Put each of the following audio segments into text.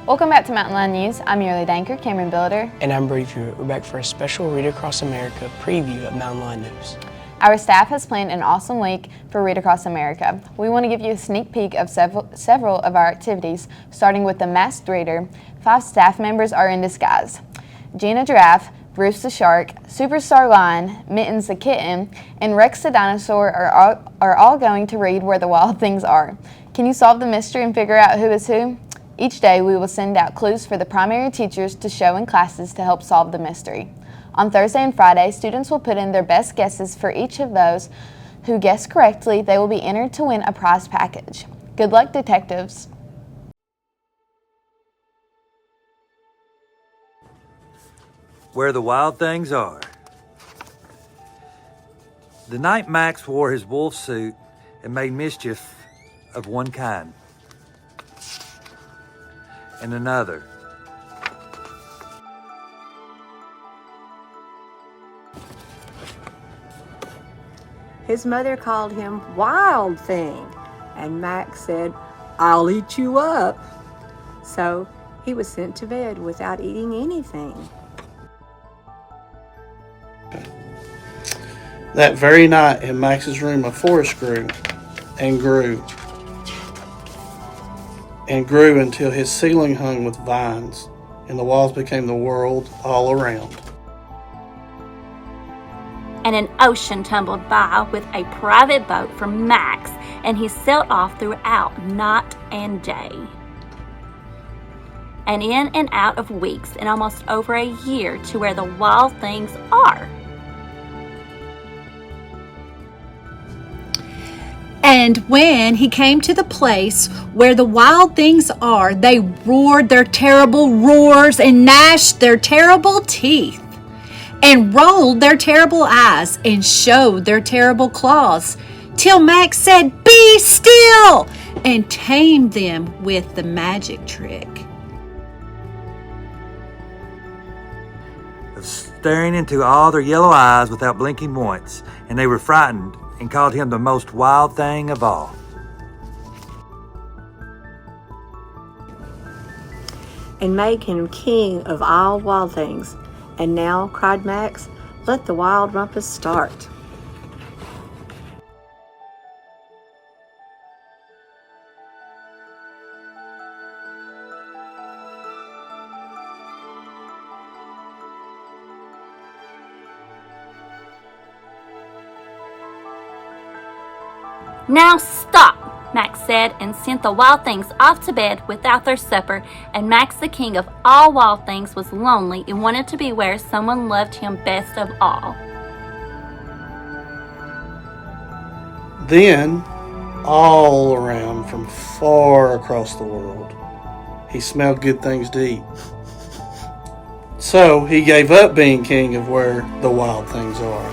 Welcome back to Mountain Line News. I'm your lead anchor, Cameron Builder. And I'm Bree Hewitt. We're back for a special Read Across America preview of Mountain Line News. Our staff has planned an awesome week for Read Across America. We want to give you a sneak peek of several of our activities, starting with the Masked Reader. 5 staff members are in disguise. Gina Giraffe, Bruce the Shark, Superstar Lion, Mittens the Kitten, and Rex the Dinosaur are all going to read where the wild things are. Can you solve the mystery and figure out who is who? Each day we will send out clues for the primary teachers to show in classes to help solve the mystery. On Thursday and Friday, students will put in their best guesses. For each of those who guess correctly, they will be entered to win a prize package. Good luck, detectives. Where the wild things are. The night Max wore his wolf suit and made mischief of one kind and another. His mother called him Wild Thing, and Max said, "I'll eat you up." So he was sent to bed without eating anything. That very night in Max's room, a forest grew and grew and grew until his ceiling hung with vines, and the walls became the world all around. And an ocean tumbled by with a private boat for Max, and he sailed off throughout night and day. And in and out of weeks and almost over a year to where the wild things are. And when he came to the place where the wild things are, they roared their terrible roars and gnashed their terrible teeth and rolled their terrible eyes and showed their terrible claws, till Max said, "Be still," and tamed them with the magic trick Of staring into all their yellow eyes without blinking once, and they were frightened and called him the most wild thing of all. And made him king of all wild things. And now, cried Max, let the wild rumpus start. "Now stop," Max said, and sent the wild things off to bed without their supper. And Max, the king of all wild things, was lonely and wanted to be where someone loved him best of all. Then, all around from far across the world, he smelled good things to eat. So he gave up being king of where the wild things are.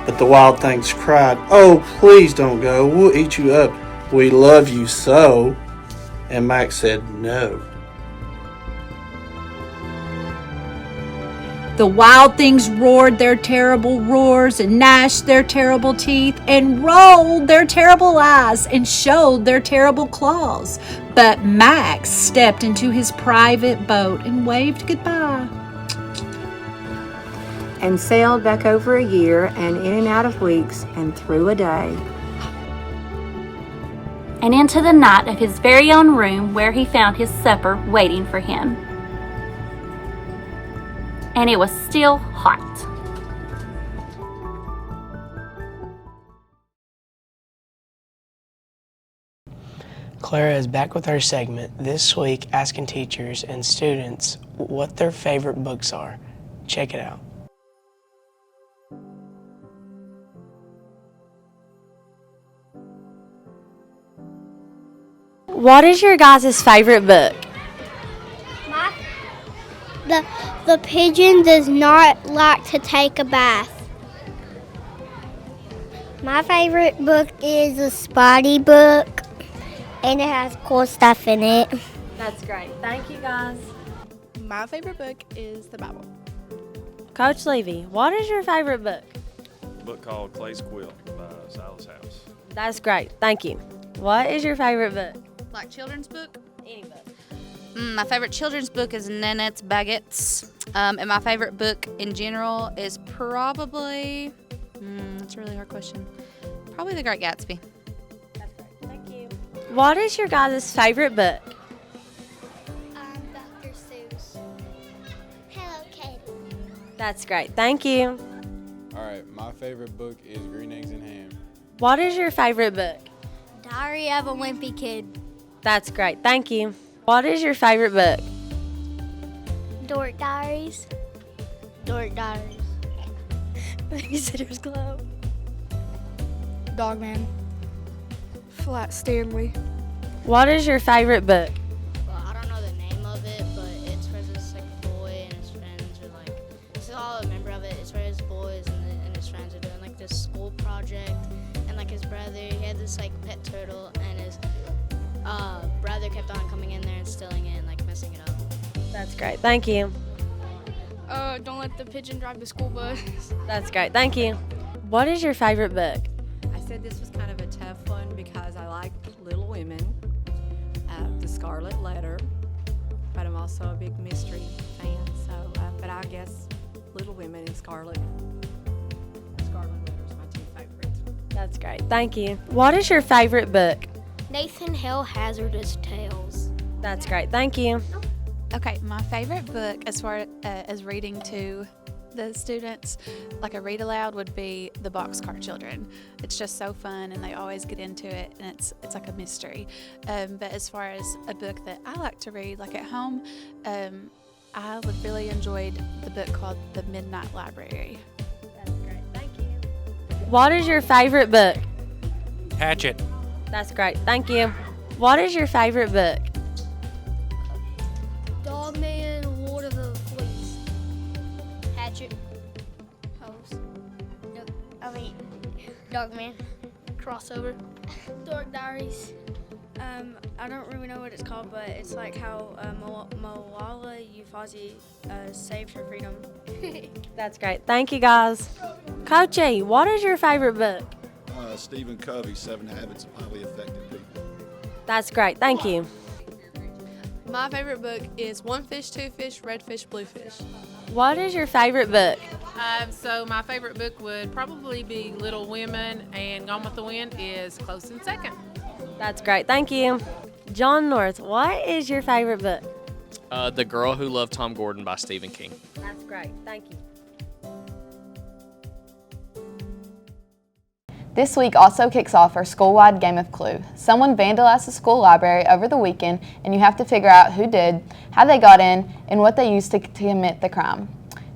But the wild things cried, "Oh, please don't go. We'll eat you up. We love you so." And Max said, "No." The wild things roared their terrible roars and gnashed their terrible teeth and rolled their terrible eyes and showed their terrible claws. But Max stepped into his private boat and waved goodbye. And sailed back over a year and in and out of weeks and through a day. And into the night of his very own room, where he found his supper waiting for him. And it was still hot. Clara is back with our segment this week, asking teachers and students what their favorite books are. Check it out. What is your guys' favorite book? The pigeon does not like to take a bath. My favorite book is the Spotty book, and it has cool stuff in it. That's great. Thank you, guys. My favorite book is the Bible. Coach Levy, what is your favorite book? A book called Clay's Quilt by Silas House. That's great. Thank you. What is your favorite book? Like children's book? Any book. My favorite children's book is Nanette's Baguettes. And my favorite book in general is probably, that's a really hard question, probably The Great Gatsby. Thank you. What is your guys' favorite book? Dr. Seuss. Hello, Kitty. That's great. Thank you. All right, my favorite book is Green Eggs and Ham. What is your favorite book? Diary of a Wimpy Kid. That's great. Thank you. What is your favorite book? Dork Diaries. Dork Diaries. Babysitter's Club. Dogman. Flat Stanley. What is your favorite book? Well, I don't know the name of it, but it's where this like boy and his friends are like. This is all I remember of it. It's where his boys and his friends are doing like this school project, and like his brother, he had this like pet turtle, and his brother kept on coming in there and stealing it and like messing it up. That's great. Thank you. Don't let the pigeon drive the school bus. That's great. Thank you. What is your favorite book? I said this was kind of a tough one because I like Little Women, The Scarlet Letter, but I'm also a big mystery fan. So, but I guess Little Women and Scarlet Letter is my two favorites. That's great. Thank you. What is your favorite book? Nathan Hale Hazardous Tales. That's great. Thank you. Okay, my favorite book as far as reading to the students, like a read aloud, would be The Boxcar Children. It's just so fun, and they always get into it, and it's like a mystery. But as far as a book that I like to read, like at home, I really enjoyed the book called The Midnight Library. That's great. Thank you. What is your favorite book? Hatchet. That's great. Thank you. What is your favorite book? Dogman, Lord of the Fleas. Hatchet. Hose. Nope. Dogman. Crossover. Dork Diaries. I don't really know what it's called, but it's like how Malala Yousafzai saved her freedom. That's great. Thank you, guys. Coachy, what is your favorite book? Stephen Covey's 7 Habits of Highly Effective People. That's great. Thank you. My favorite book is One Fish, Two Fish, Red Fish, Blue Fish. What is your favorite book? So my favorite book would probably be Little Women, and Gone with the Wind is close in second. That's great. Thank you. John North, what is your favorite book? The Girl Who Loved Tom Gordon by Stephen King. That's great. Thank you. This week also kicks off our school-wide game of Clue. Someone vandalized the school library over the weekend, and you have to figure out who did, how they got in, and what they used to commit the crime.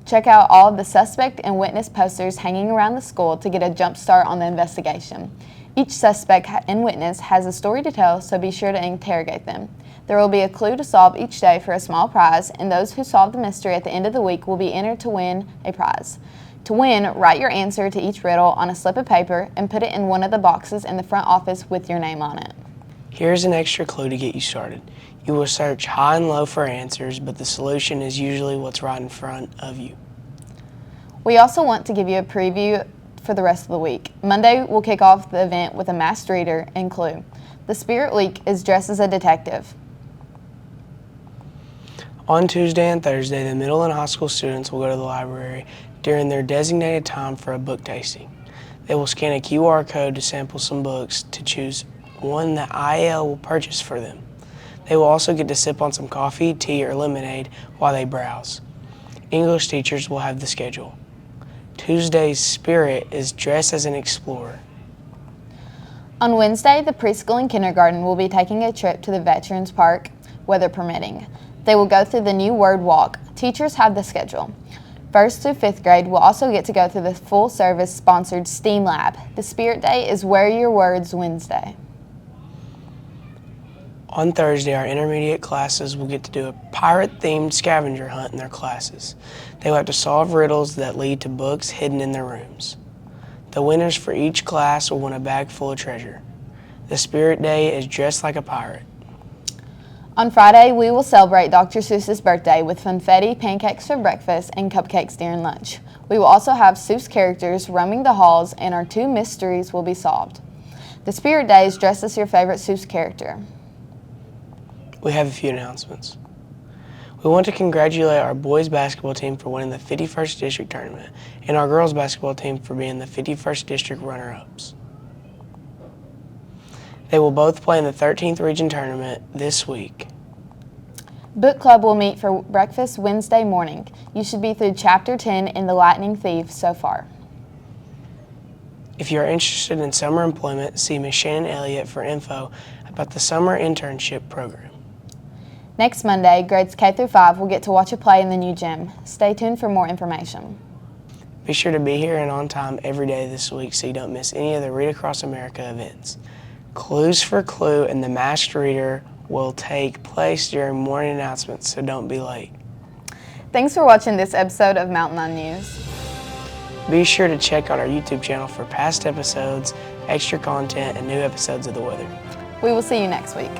Check out all of the suspect and witness posters hanging around the school to get a jump start on the investigation. Each suspect and witness has a story to tell, so be sure to interrogate them. There will be a clue to solve each day for a small prize, and those who solve the mystery at the end of the week will be entered to win a prize. To win, write your answer to each riddle on a slip of paper and put it in one of the boxes in the front office with your name on it. Here's an extra clue to get you started. You will search high and low for answers, but the solution is usually what's right in front of you. We also want to give you a preview for the rest of the week. Monday, we'll kick off the event with a masked reader and clue. The Spirit Week is dressed as a detective. On Tuesday and Thursday, the middle and high school students will go to the library during their designated time for a book tasting. They will scan a QR code to sample some books to choose one that IL will purchase for them. They will also get to sip on some coffee, tea, or lemonade while they browse. English teachers will have the schedule. Tuesday's Spirit is dressed as an explorer. On Wednesday, the preschool and kindergarten will be taking a trip to the Veterans Park, weather permitting. They will go through the new word walk. Teachers have the schedule. 1st through 5th grade will also get to go through the full-service sponsored STEAM Lab. The Spirit Day is Wear Your Words Wednesday. On Thursday, our intermediate classes will get to do a pirate-themed scavenger hunt in their classes. They will have to solve riddles that lead to books hidden in their rooms. The winners for each class will win a bag full of treasure. The Spirit Day is dressed like a pirate. On Friday, we will celebrate Dr. Seuss's birthday with funfetti, pancakes for breakfast, and cupcakes during lunch. We will also have Seuss characters roaming the halls, and our 2 mysteries will be solved. The Spirit Day is dressed as your favorite Seuss character. We have a few announcements. We want to congratulate our boys basketball team for winning the 51st District Tournament and our girls basketball team for being the 51st District runner-ups. They will both play in the 13th Region Tournament this week. Book Club will meet for breakfast Wednesday morning. You should be through Chapter 10 in The Lightning Thief so far. If you are interested in summer employment, see Ms. Shannon Elliott for info about the summer internship program. Next Monday, grades K through 5 will get to watch a play in the new gym. Stay tuned for more information. Be sure to be here and on time every day this week so you don't miss any of the Read Across America events. Clues for Clue and the Masked Reader will take place during morning announcements, so don't be late. Thanks for watching this episode of Mountain 9 News. Be sure to check out our YouTube channel for past episodes, extra content, and new episodes of The Weather. We will see you next week.